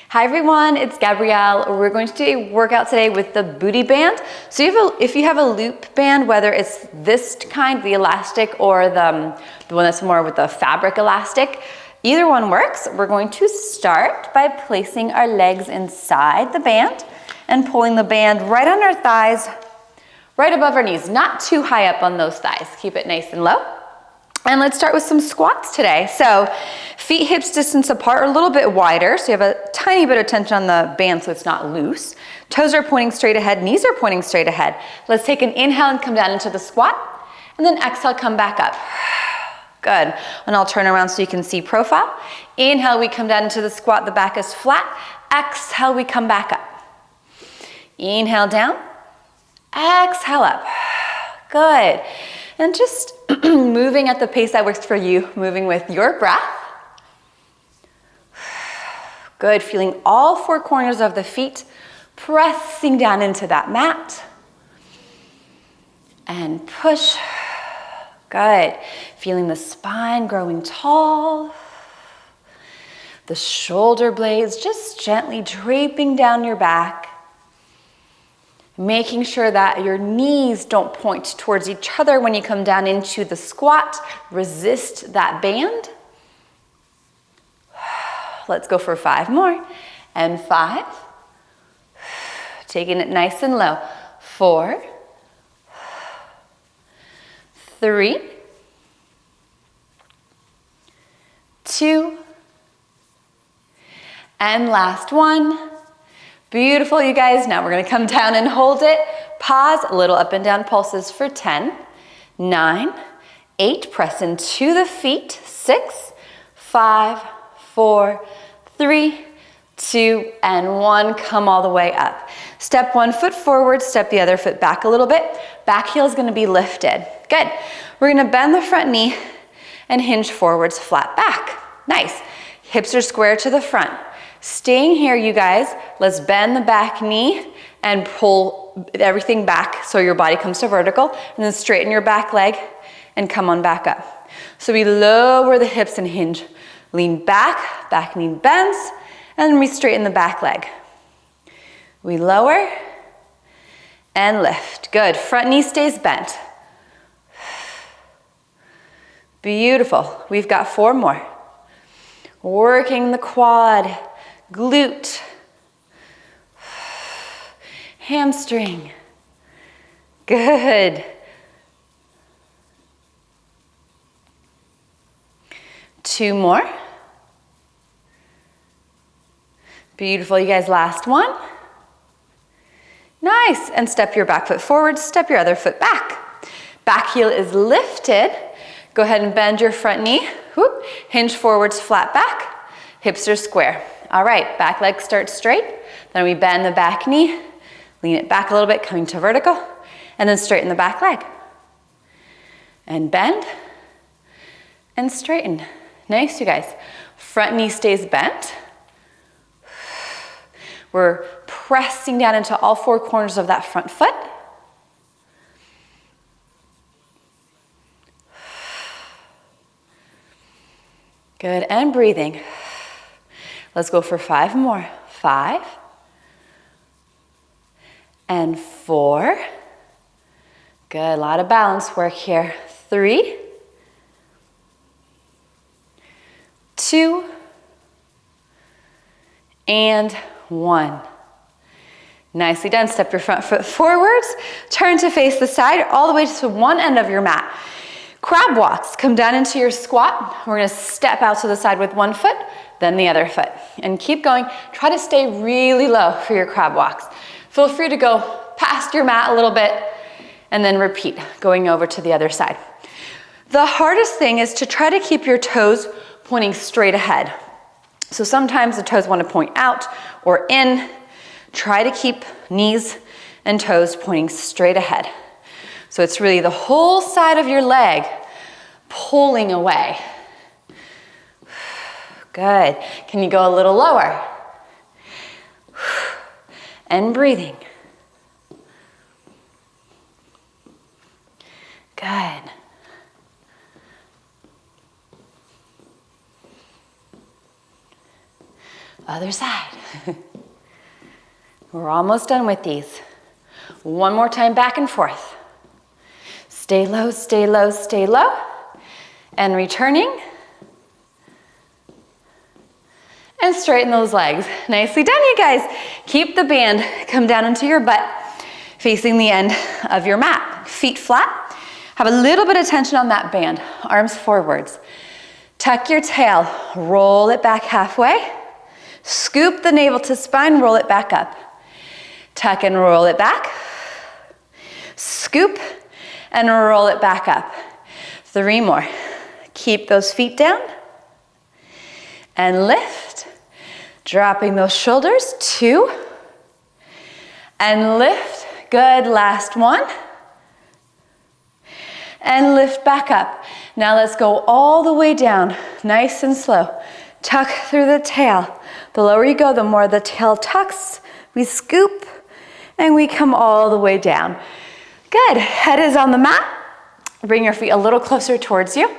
Hi everyone, it's Gabrielle. We're going to do a workout today with the booty band. So if you have a loop band, whether it's this kind, the elastic, or the one that's more with the fabric elastic, either one works. We're going to start by placing our legs inside the band and pulling the band right on our thighs, right above our knees, not too high up on those thighs. Keep it nice and low. And let's start with some squats today. So feet hips distance apart, or a little bit wider, so you have a tiny bit of tension on the band so it's not loose. Toes are pointing straight ahead, knees are pointing straight ahead. Let's take an inhale and come down into the squat, and then exhale, come back up. Good. And I'll turn around so you can see profile. Inhale, we come down into the squat, the back is flat. Exhale, we come back up. Inhale down, exhale up. Good. And just moving at the pace that works for you, moving with your breath. Good, feeling all four corners of the feet, pressing down into that mat. And push. Good. Feeling the spine growing tall. The shoulder blades just gently draping down your back. Making sure that your knees don't point towards each other when you come down into the squat. Resist that band. Let's go for 5 more. And 5. Taking it nice and low. 4. 3. 2. And last one. Beautiful, you guys. Now we're going to come down and hold it. Pause, a little up and down pulses for 10, 9, 8, press into the feet, 6, 5, 4, 3, 2, and 1. Come all the way up. Step one foot forward, step the other foot back a little bit. Back heel is going to be lifted. Good. We're going to bend the front knee and hinge forwards, flat back. Nice. Hips are square to the front. Staying here, you guys, let's bend the back knee and pull everything back so your body comes to vertical, and then straighten your back leg and come on back up. So we lower the hips and hinge. Lean back, back knee bends, and then we straighten the back leg. We lower and lift. Good. Front knee stays bent. Beautiful. We've got 4 more. Working the quad, glute, hamstring. Good. 2 more. Beautiful, you guys. Last one. Nice. And step your back foot forward, step your other foot back. Back heel is lifted. Go ahead and bend your front knee. Whoop. Hinge forwards, flat back. Hips are square. All right, back leg starts straight. Then we bend the back knee, lean it back a little bit, coming to vertical, and then straighten the back leg. And bend, and straighten. Nice, you guys. Front knee stays bent. We're pressing down into all 4 corners of that front foot. Good, and breathing. Let's go for 5 more. 5. And 4. Good, a lot of balance work here. 3. 2. And 1. Nicely done. Step your front foot forwards. Turn to face the side all the way to one end of your mat. Crab walks. Come down into your squat. We're going to step out to the side with one foot, then the other foot. And keep going. Try to stay really low for your crab walks. Feel free to go past your mat a little bit and then repeat, going over to the other side. The hardest thing is to try to keep your toes pointing straight ahead. So sometimes the toes want to point out or in. Try to keep knees and toes pointing straight ahead. So it's really the whole side of your leg pulling away. Good. Can you go a little lower? And breathing. Good. Other side. We're almost done with these. One more time, back and forth. Stay low, stay low, stay low. And returning. And straighten those legs. Nicely done, you guys. Keep the band, come down into your butt, facing the end of your mat. Feet flat. Have a little bit of tension on that band. Arms forwards. Tuck your tail, roll it back halfway. Scoop the navel to spine, roll it back up. Tuck and roll it back. Scoop and roll it back up. 3 more. Keep those feet down. And lift. Dropping those shoulders. 2. And lift. Good, last one. And lift back up. Now let's go all the way down, nice and slow. Tuck through the tail. The lower you go, the more the tail tucks. We scoop and we come all the way down. Good, head is on the mat. Bring your feet a little closer towards you.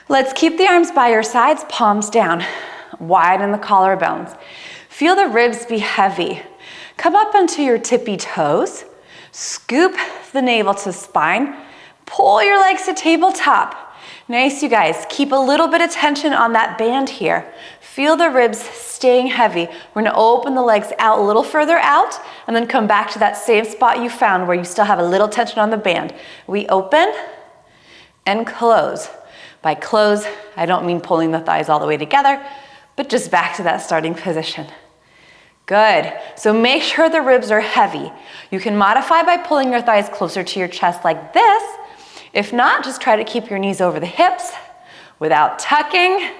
Let's keep the arms by your sides, palms down. Widen the collarbones. Feel the ribs be heavy. Come up onto your tippy toes. Scoop the navel to spine. Pull your legs to tabletop. Nice, you guys. Keep a little bit of tension on that band here. Feel the ribs staying heavy. We're gonna open the legs out a little further out and then come back to that same spot you found where you still have a little tension on the band. We open and close. By close, I don't mean pulling the thighs all the way together, but just back to that starting position. Good. So make sure the ribs are heavy. You can modify by pulling your thighs closer to your chest like this. If not, just try to keep your knees over the hips without tucking.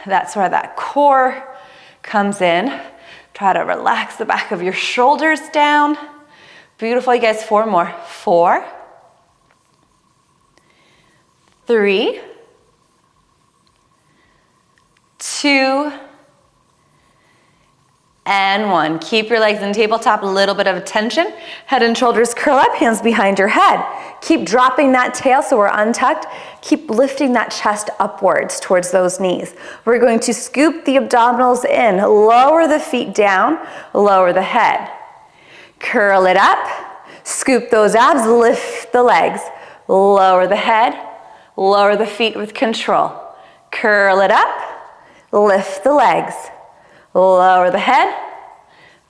That's where that core comes in. Try to relax the back of your shoulders down. Beautiful, you guys. 4 more. 4, 3, 2, and 1. Keep your legs in tabletop, a little bit of tension. Head and shoulders curl up, hands behind your head. Keep dropping that tail so we're untucked. Keep lifting that chest upwards towards those knees. We're going to scoop the abdominals in, lower the feet down, lower the head. Curl it up, scoop those abs, lift the legs. Lower the head, lower the feet with control. Curl it up, lift the legs. Lower the head,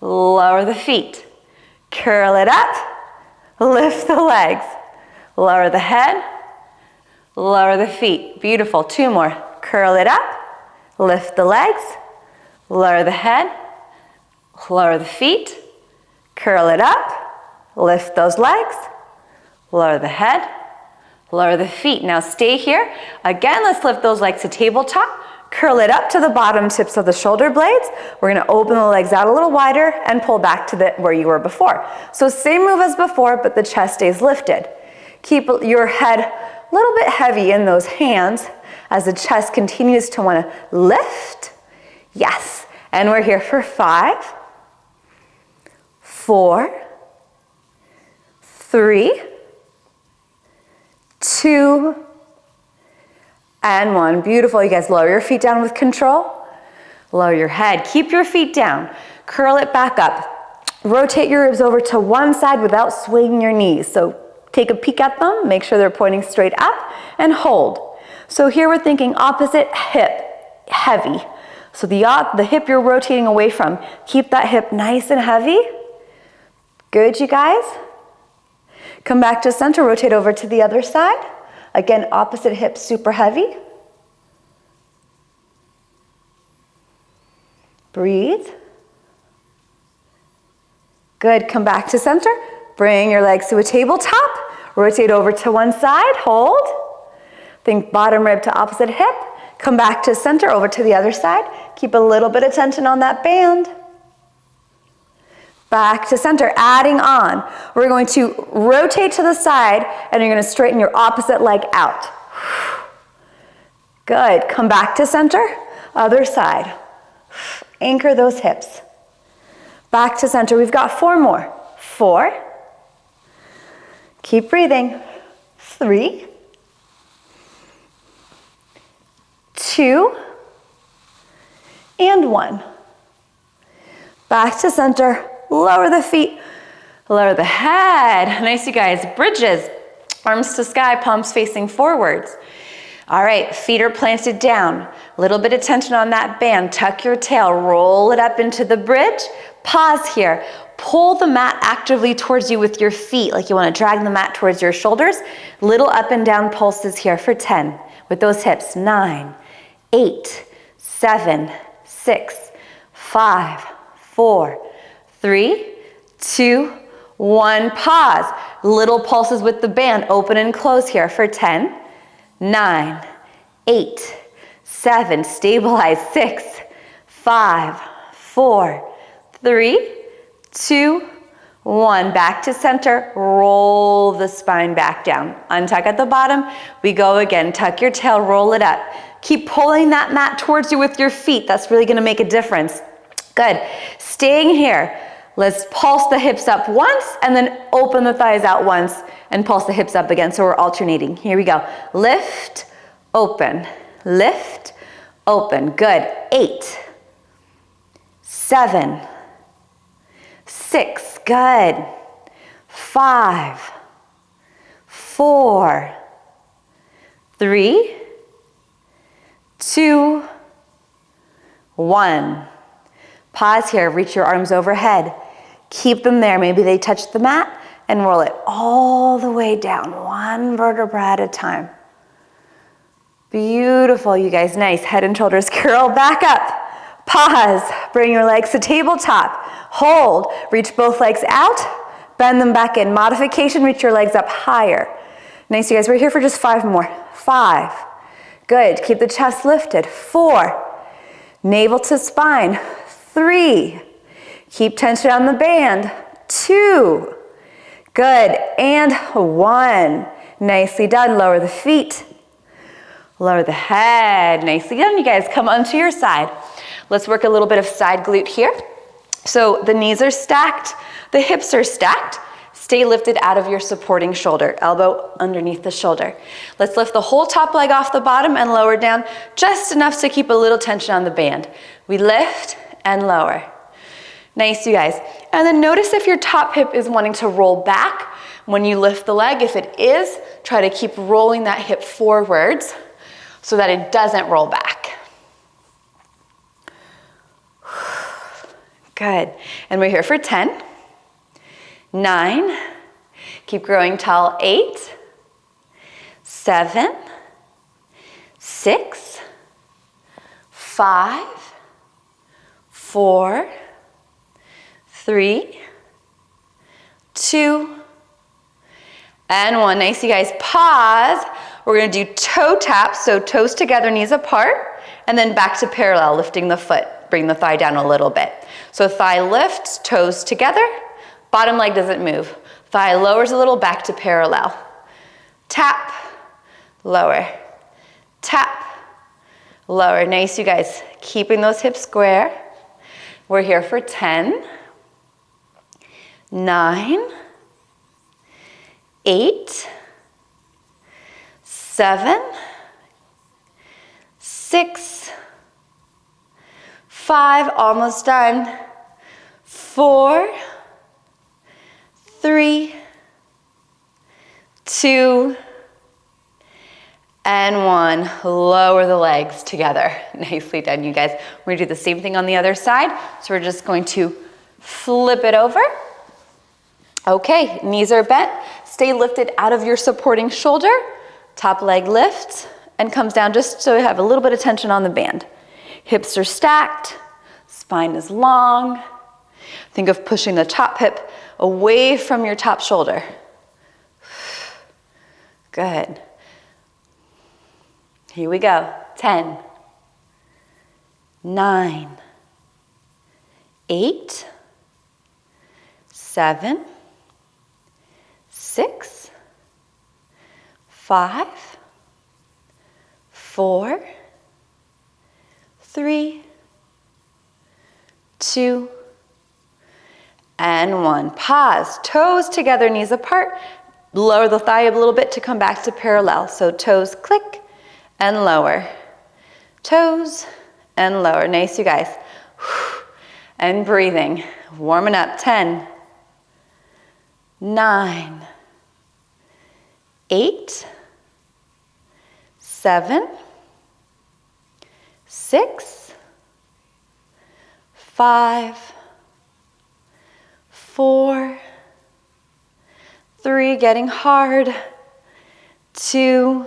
lower the feet. Curl it up, lift the legs. Lower the head, lower the feet. Beautiful. 2 more. Curl it up, lift the legs, lower the head, lower the feet. Curl it up, lift those legs, lower the head, lower the feet. Now stay here. Again, let's lift those legs to tabletop. Curl it up to the bottom tips of the shoulder blades. We're gonna open the legs out a little wider and pull back to where you were before. So same move as before, but the chest stays lifted. Keep your head a little bit heavy in those hands as the chest continues to wanna lift. Yes, and we're here for 5, 4, 3, 2, and 1. Beautiful. You guys lower your feet down with control. Lower your head. Keep your feet down. Curl it back up. Rotate your ribs over to one side without swinging your knees. So take a peek at them. Make sure they're pointing straight up and hold. So here we're thinking opposite hip, heavy. So the hip you're rotating away from, keep that hip nice and heavy. Good, you guys. Come back to center, rotate over to the other side. Again, opposite hip super heavy. Breathe. Good, come back to center. Bring your legs to a tabletop. Rotate over to one side, hold. Think bottom rib to opposite hip. Come back to center, over to the other side. Keep a little bit of tension on that band. Back to center, adding on. We're going to rotate to the side and you're gonna straighten your opposite leg out. Good, come back to center, other side. Anchor those hips. Back to center, we've got 4 more. 4. Keep breathing. 3. 2. And 1. back to center, lower the feet, lower the head. Nice, you guys. Bridges, arms to sky, palms facing forwards. All right, feet are planted down. A little bit of tension on that band. Tuck your tail, roll it up into the bridge. Pause here. Pull the mat actively towards you with your feet, like you want to drag the mat towards your shoulders. Little up and down pulses here for 10 with those hips. 9, 8, 7, 6, 5, 4, 3, 2, 1. Pause. Little pulses with the band. Open and close here for 10, 9, 8, 7, stabilize, 6, 5, 4, 3, 2, 1. Back to center, roll the spine back down. Untuck at the bottom, we go again. Tuck your tail, roll it up. Keep pulling that mat towards you with your feet. That's really gonna make a difference. Good, staying here. Let's pulse the hips up once and then open the thighs out once and pulse the hips up again. So we're alternating. Here we go. Lift, open, lift, open. Good. 8, 7, 6. Good. 5, 4, 3, 2, 1. Pause here. Reach your arms overhead. Keep them there. Maybe they touch the mat and roll it all the way down, one vertebra at a time. Beautiful, you guys. Nice. Head and shoulders curl back up. Pause. Bring your legs to tabletop. Hold. Reach both legs out. Bend them back in. Modification. Reach your legs up higher. Nice, you guys. We're here for just 5 more. 5. Good. Keep the chest lifted. 4. Navel to spine. 3. Keep tension on the band. 2. Good. And 1. Nicely done. Lower the feet. Lower the head. Nicely done, you guys. Come onto your side. Let's work a little bit of side glute here. So the knees are stacked. The hips are stacked. Stay lifted out of your supporting shoulder. Elbow underneath the shoulder. Let's lift the whole top leg off the bottom and lower down just enough to keep a little tension on the band. We lift and lower. Nice, you guys. And then notice if your top hip is wanting to roll back when you lift the leg. If it is, try to keep rolling that hip forwards so that it doesn't roll back. Good. And we're here for 10, 9, keep growing tall, 8, 7, 6, 5, 4, 3, 2, and 1. Nice, you guys. Pause. We're going to do toe taps, so toes together, knees apart, and then back to parallel, lifting the foot. Bring the thigh down a little bit. So thigh lifts, toes together, bottom leg doesn't move. Thigh lowers a little, back to parallel. Tap, lower, tap, lower. Nice, you guys. Keeping those hips square. We're here for 10, 9, 8, 7, 6, 5, almost done. 4, 3, 2, and 1. Lower the legs together. Nicely done, you guys. We're gonna do the same thing on the other side. So we're just going to flip it over. Okay, knees are bent. Stay lifted out of your supporting shoulder. Top leg lifts and comes down just so you have a little bit of tension on the band. Hips are stacked, spine is long. Think of pushing the top hip away from your top shoulder. Good. Here we go. 10, 9, 8, 7, 6, 5, 4, 3, 2, and 1. Pause. Toes together, knees apart. Lower the thigh a little bit to come back to parallel. So toes click and lower. Toes and lower. Nice, you guys. and breathing. Warming up. 10, 9, 8, 7, 6, 5, 4, 3, getting hard, 2,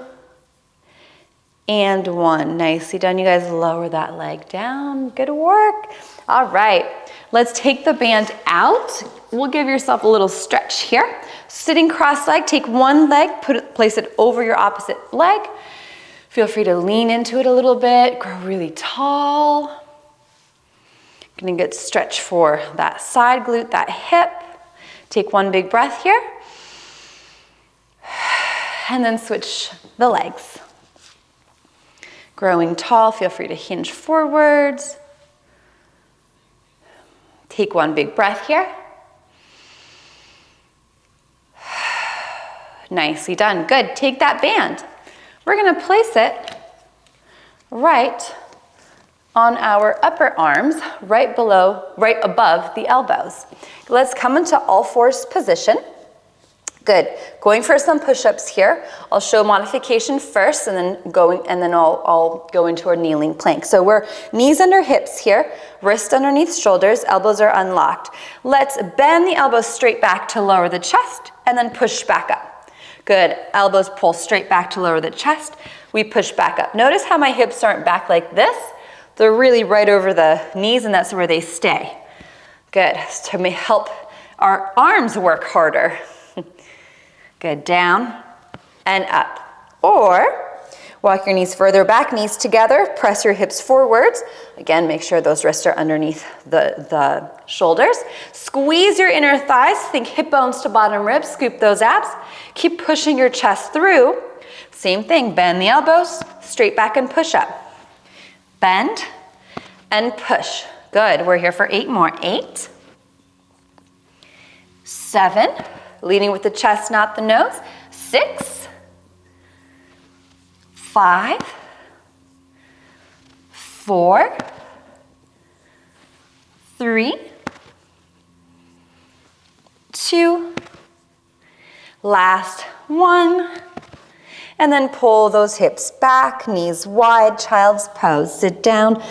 and 1. Nicely done. You guys lower that leg down. Good work. All right, let's take the band out. We'll give yourself a little stretch here. Sitting cross-legged, take one leg, place it over your opposite leg. Feel free to lean into it a little bit, grow really tall. Getting a good stretch for that side glute, that hip. Take one big breath here. And then switch the legs. Growing tall, feel free to hinge forwards. Take one big breath here. Nicely done. Good. Take that band. We're going to place it right on our upper arms, right above the elbows. Let's come into all fours position. Good. Going for some push-ups here. I'll show modification first and then I'll go into our kneeling plank. So we're knees under hips here, wrist underneath shoulders, elbows are unlocked. Let's bend the elbows straight back to lower the chest and then push back up. Good. Elbows pull straight back to lower the chest. We push back up. Notice how my hips aren't back like this. They're really right over the knees and that's where they stay. Good. To help our arms work harder. Good, down and up. Or walk your knees further back, knees together, press your hips forwards. Again, make sure those wrists are underneath the shoulders. Squeeze your inner thighs, think hip bones to bottom ribs, scoop those abs. Keep pushing your chest through. Same thing, bend the elbows, straight back and push up. Bend and push. Good, we're here for 8 more. 8, 7, leading with the chest, not the nose. 6, 5, 4, 3, 2, last 1. And then pull those hips back, knees wide, child's pose. Sit down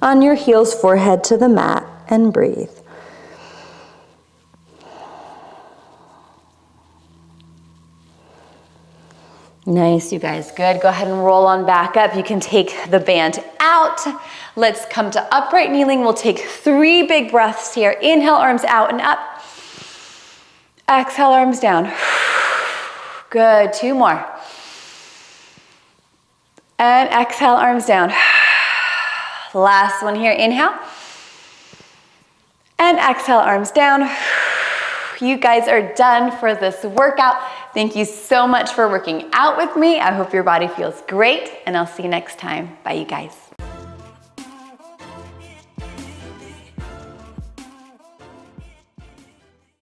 on your heels, forehead to the mat, and breathe. Nice, you guys, good. Go ahead and roll on back up. You can take the band out. Let's come to upright kneeling. We'll take 3 big breaths here. Inhale, arms out and up. Exhale, arms down. Good, 2 more. And exhale, arms down. Last one here, inhale. And exhale, arms down. You guys are done for this workout. Thank you so much for working out with me. I hope your body feels great, and I'll see you next time. Bye, you guys.